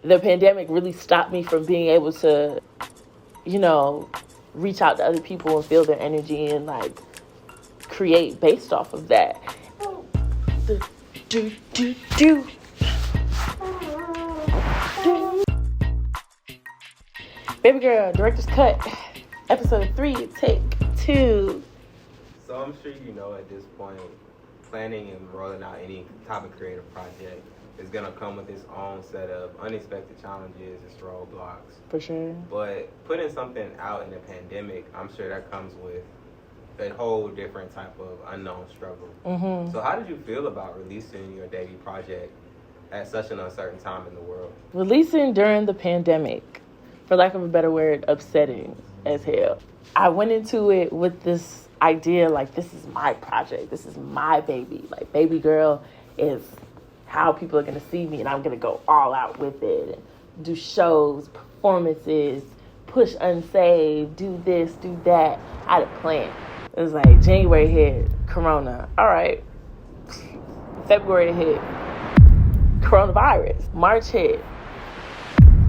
the pandemic really stopped me from being able to, you know, reach out to other people and feel their energy and like create based off of that. Baby Girl, Director's Cut, episode 3, take 2. So I'm sure you know at this point, planning and rolling out any type of creative project is going to come with its own set of unexpected challenges, its roadblocks. For sure. But putting something out in the pandemic, I'm sure that comes with a whole different type of unknown struggle. Mm-hmm. So how did you feel about releasing your debut project at such an uncertain time in the world? Releasing during the pandemic, for lack of a better word, upsetting as hell. I went into it with this idea, like, this is my project. This is my baby. Like, Baby Girl is how people are going to see me, and I'm going to go all out with it. And do shows, performances, push Unsaved, do this, do that. I had a plan. It was like January hit, Corona. All right. February hit, coronavirus. March hit.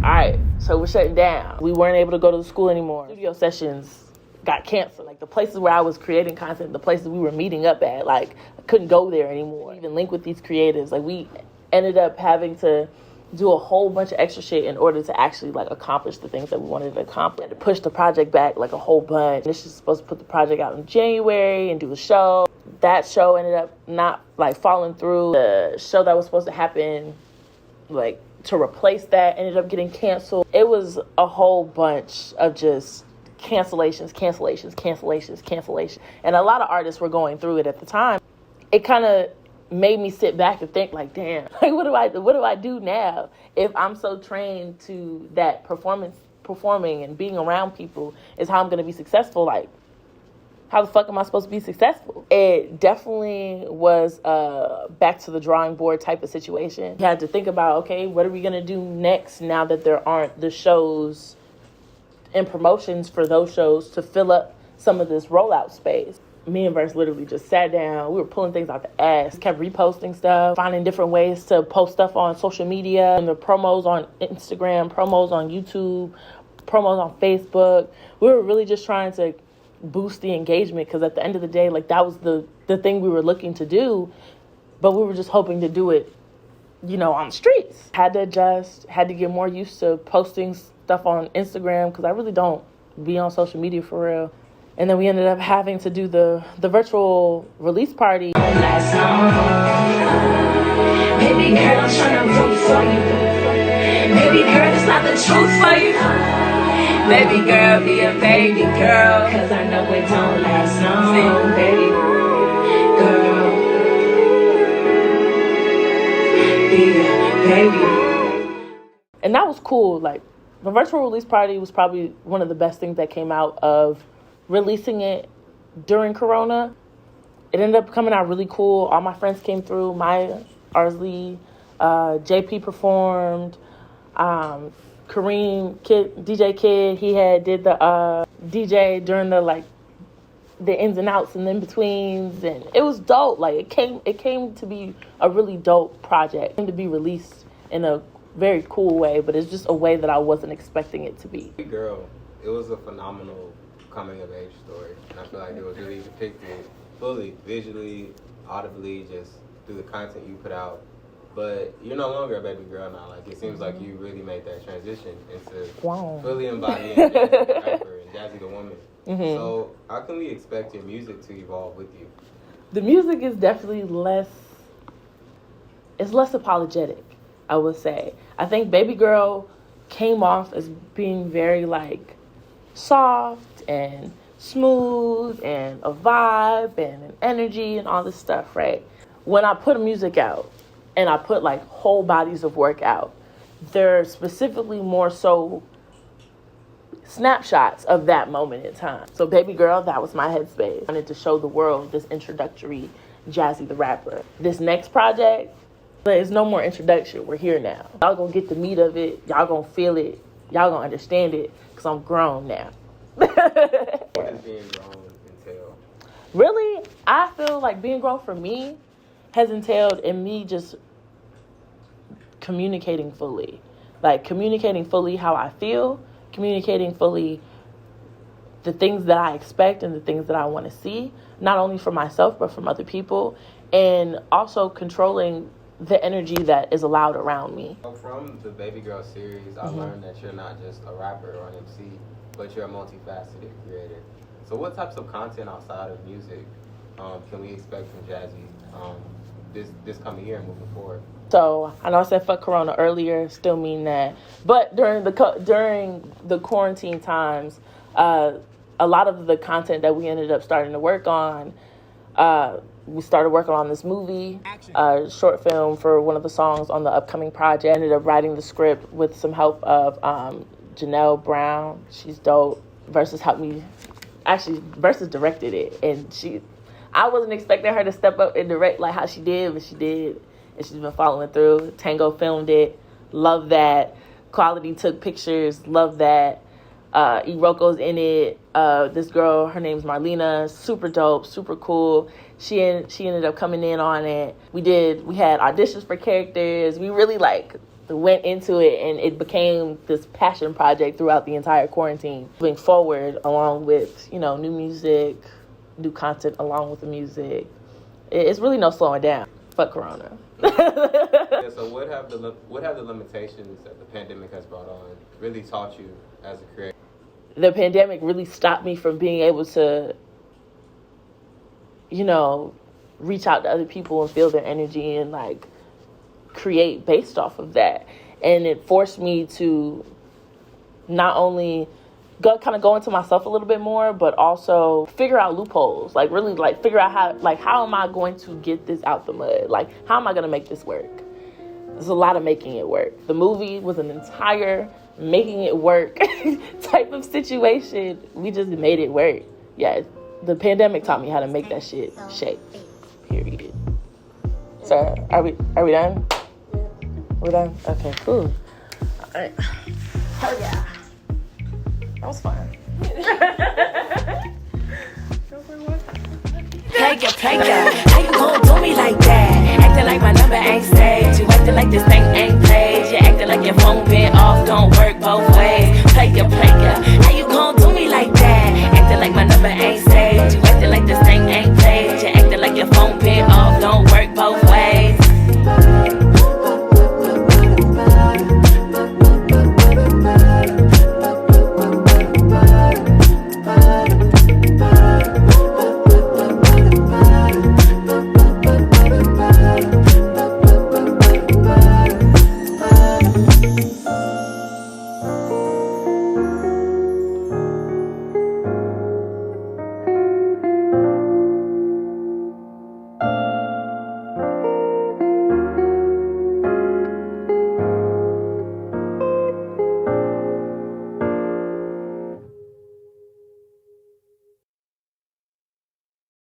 All right, so we're shutting down. We weren't able to go to the school anymore. Studio sessions got canceled. Like, the places where I was creating content, the places we were meeting up at, like, I couldn't go there anymore. Even link with these creatives. Like, we ended up having to do a whole bunch of extra shit in order to actually, like, accomplish the things that we wanted to accomplish. We had to push the project back, like, a whole bunch. This is supposed to put the project out in January and do a show. That show ended up not, like, falling through. The show that was supposed to happen, like, to replace that ended up getting canceled. It was a whole bunch of just cancellations. And a lot of artists were going through it at the time. It kind of made me sit back and think, like, damn, like, what do I do now if I'm so trained to that performing and being around people is how I'm going to be successful? Like, how the fuck am I supposed to be successful? It definitely was a back to the drawing board type of situation. You had to think about, okay, what are we going to do next now that there aren't the shows and promotions for those shows to fill up some of this rollout space? Me and Verse literally just sat down. We were pulling things out the ass, kept reposting stuff, finding different ways to post stuff on social media, and the promos on Instagram, promos on YouTube, promos on Facebook. We were really just trying to boost the engagement, because at the end of the day, like, that was the thing we were looking to do, but we were just hoping to do it, you know, on the streets. Had to adjust, had to get more used to posting stuff on Instagram, because I really don't be on social media for real. And then we ended up having to do the virtual release party. Last song. Baby girl, I'm trying to root for you. Baby girl, it's not the truth for you. Baby girl, be a baby girl, cause I know it don't last long. Baby girl, be a baby. And that was cool. Like, the virtual release party was probably one of the best things that came out of releasing it during Corona. It ended up coming out really cool. All my friends came through. Maya, Arsley, JP performed. Kareem, DJ Kid, he did the DJ during the ins and outs and in-betweens, and it was dope. Like, it came to be a really dope project. It came to be released in a very cool way, but it's just a way that I wasn't expecting it to be. Girl, it was a phenomenal coming-of-age story, and I feel like it was really depicted fully, visually, audibly, just through the content you put out. But you're no longer a baby girl now. Like, it seems like you really made that transition into fully embodying Jazzy Tha Rapper and Jazzy the Woman. Mm-hmm. So how can we expect your music to evolve with you? The music is definitely less apologetic, I would say. I think Baby Girl came off as being very, like, soft and smooth and a vibe and an energy and all this stuff, right? When I put music out and I put, like, whole bodies of work out, they're specifically more so snapshots of that moment in time. So Baby Girl, that was my headspace. I wanted to show the world this introductory Jazzy Tha Rapper. This next project, there's no more introduction. We're here now. Y'all gonna get the meat of it. Y'all gonna feel it. Y'all gonna understand it, because I'm grown now. What does being grown entail? Really, I feel like being grown for me has entailed in me just communicating fully. like communicating fully how I feel, communicating fully the things that I expect and the things that I want to see, not only for myself, but from other people, and also controlling the energy that is allowed around me. From the Bbygirl series, I learned that you're not just a rapper or an MC, but you're a multifaceted creator. So what types of content outside of music can we expect from Jazzy this coming year and moving forward? So I know I said fuck Corona earlier, still mean that. But during the quarantine times, a lot of the content that we ended up starting to work on, we started working on this movie, short film for one of the songs on the upcoming project. I ended up writing the script with some help of Janelle Brown. She's dope. Versus helped me. Actually, Versus directed it, and I wasn't expecting her to step up and direct like how she did, but she did, and she's been following through. Tango filmed it. Love that. Quality took pictures. Love that. Iroko's in it. This girl, her name's Marlena, super dope, super cool. She ended up coming in on it. We had auditions for characters. We really went into it, and it became this passion project throughout the entire quarantine. Moving forward, along with new music, new content along with the music, it's really no slowing down. Fuck Corona. Yeah, so what have the limitations that the pandemic has brought on really taught you as a creator? The pandemic really stopped me from being able to, reach out to other people and feel their energy and create based off of that. And it forced me to not only go into myself a little bit more, but also figure out loopholes. Really figure out how am I going to get this out the mud? How am I going to make this work? There's a lot of making it work. The movie was an entire making it work type of situation. We just made it work. Yeah, the pandemic taught me how to make that shit shake. Period. So, are we done? We're done? Okay, cool. All right. Hell yeah. That was fun. Player, how you gon' do me like that? Acting like my number ain't saved. You acting like this thing ain't played. You acting like your phone been off, don't